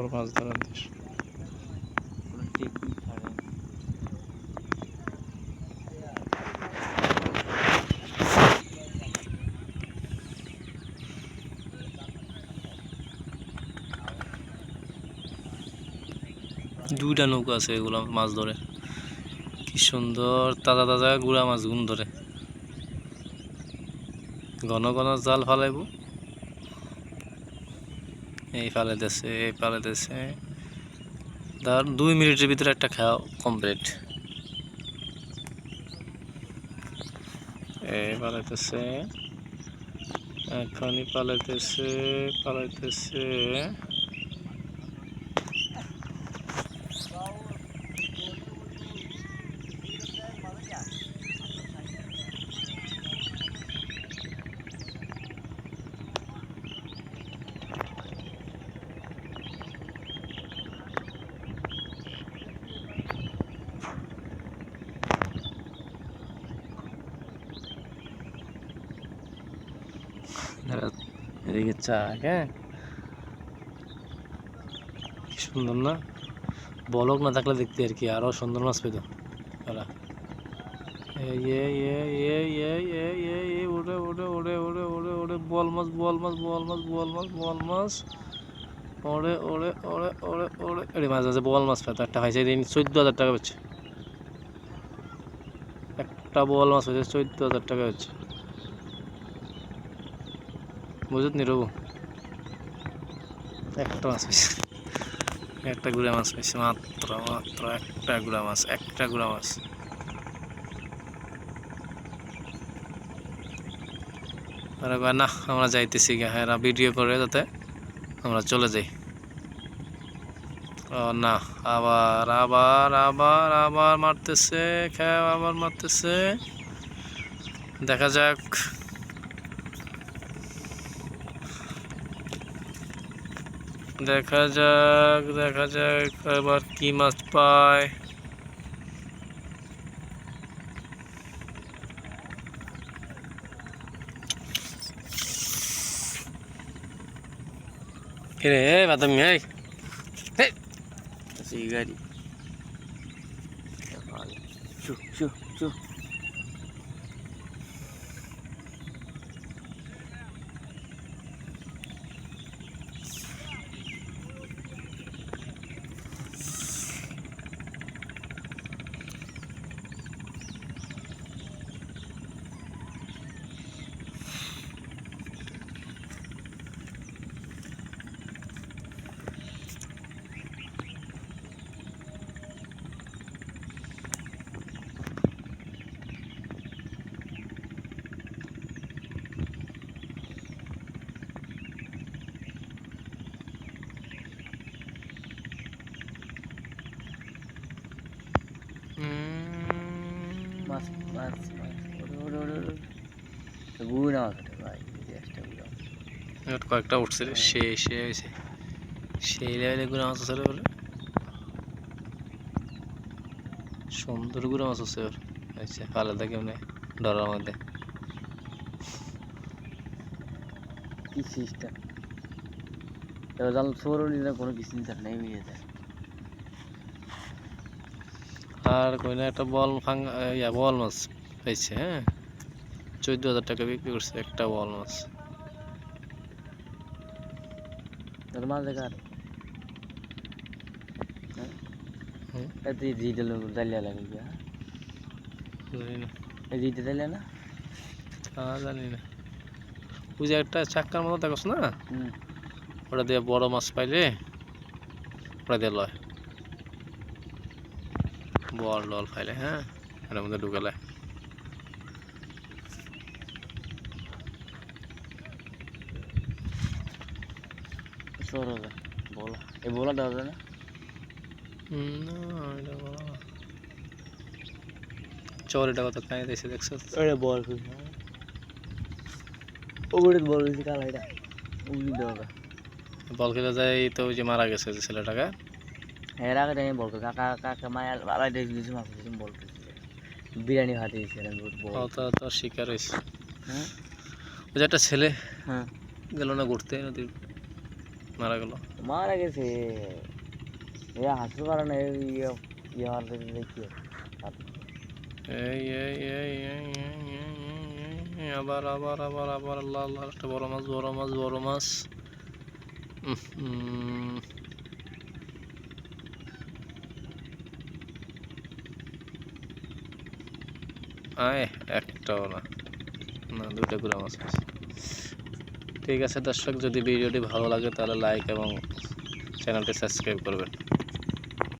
বড় মাছ ধরার দেশ। দুইটা নৌকা আছে, এগুলো মাছ ধরে কি সুন্দর তাজা তাজা গুড়া মাছ গুন ধরে। ঘন ঘন জাল ফালাইব, এই ফালাইতেছে এই ফালাইতেছে, ধর 2 মিনিটের ভিতরে একটা খাওয়া কমপ্লিট। এই পালাইতেছে, এখনই পালাইতেছে পালাইতেছে। এদিকে চা, হ্যাঁ কি সুন্দর না, বলক না থাকলে দেখতে আর কি আরো সুন্দর মাছ পেত ওরা। উড়ে উড়ে উড়ে উড়ে উড়ে উড়ে বল মাছ বল মাছ বল মাছ বল মাছ বল মাছ ওড়ে ওড়ে ওড়ে ওড়ে ওড়ে। এটি মাছ আছে বল মাছ পেত, একটা পাইছে দিন 14,000 টাকা পাচ্ছে। একটা বল মাছ হয়েছে 14,000 টাকা হচ্ছে, বুঝত নি রবু। একটা মাছ হয়েছে, একটা গুড়া মাছ হয়েছে, মাত্র মাত্র একটা গুড়া মাছ, একটা গুড়া মাছ। ওরা কয় না আমরা যাইতেছি গা, এরা ভিডিও করে যাতে আমরা চলে যাই। ও না, আবার আবার আবার আবার মারতেছে, খেয়ে আবার মারতেছে। দেখা যাক, দেখা যাক দেখা যাক এবার কি মাছ পায়। কিরে বাদামি, এই গাড়ি শু শু শু। মাছ মাছ মাছ ওরে ওরে ওরে গুড়া মাছ ভাই, কয়েকটা উঠছে রে, সে হয়েছে সেই লেভেলে গুড়া মাছ আছে বলে, সুন্দর গুড়া মাছ আছে ওর। আচ্ছা ভালো থাকে মানে ডরার মধ্যে। কি সিস্টেম, এবার জাল সরু নিলে কোনো কিছু নিতে নেই হয়ে যায়। আর কই না একটা বল ভাঙা বল মাছ পাইছে, হ্যাঁ 14,000 টাকা বিক্রি করছে একটা বল মাছ। মাছ দেখা জিতে লোক জালিয়া লাগে জানি না, জিতে জালিয়া না, জানি না। ওই যে একটা চাক্কার মতো দেখছ না, হুম ওটা দিয়ে বড় মাছ পাইলে ওটা দিয়ে লয়, বল ডল পাইলে হ্যাঁ এর মধ্যে ঢুকালে। সর বলা এই বলা দেওয়া যায় না। চৌরিটা কত খাই দিয়েছে দেখছো, বল ওগুলো বল বেশি কাল এটা উগলি দেওয়া যায়। বল খেলে যায় তো ওই যে মারা গেছে যে ছেলেটাকে, এর আগে আমি বলতো কাকা কাকা মায়ের আড়াই দিয়েছি মাছ বলতো বিরিয়ানি ভাতে দিয়েছিলেন তো শিকার হয়েছে। হ্যাঁ ওই যে একটা ছেলে হ্যাঁ গেল না ঘুরতে নদীর মারা গেল। মারা গেছে হাসতে পারে না ইয়ে মারতে দেখি এই এই এই এই আবার আবার আবার আবার আল্লাহ আল্লাহ, একটা বড় মাছ বড় মাছ বড় মাছ। আয় একটাও না, না দুটো গুড়া মাছ আছে। ঠিক আছে দর্শক, যদি ভিডিওটি ভালো লাগে তাহলে লাইক এবং চ্যানেলটি সাবস্ক্রাইব করবেন।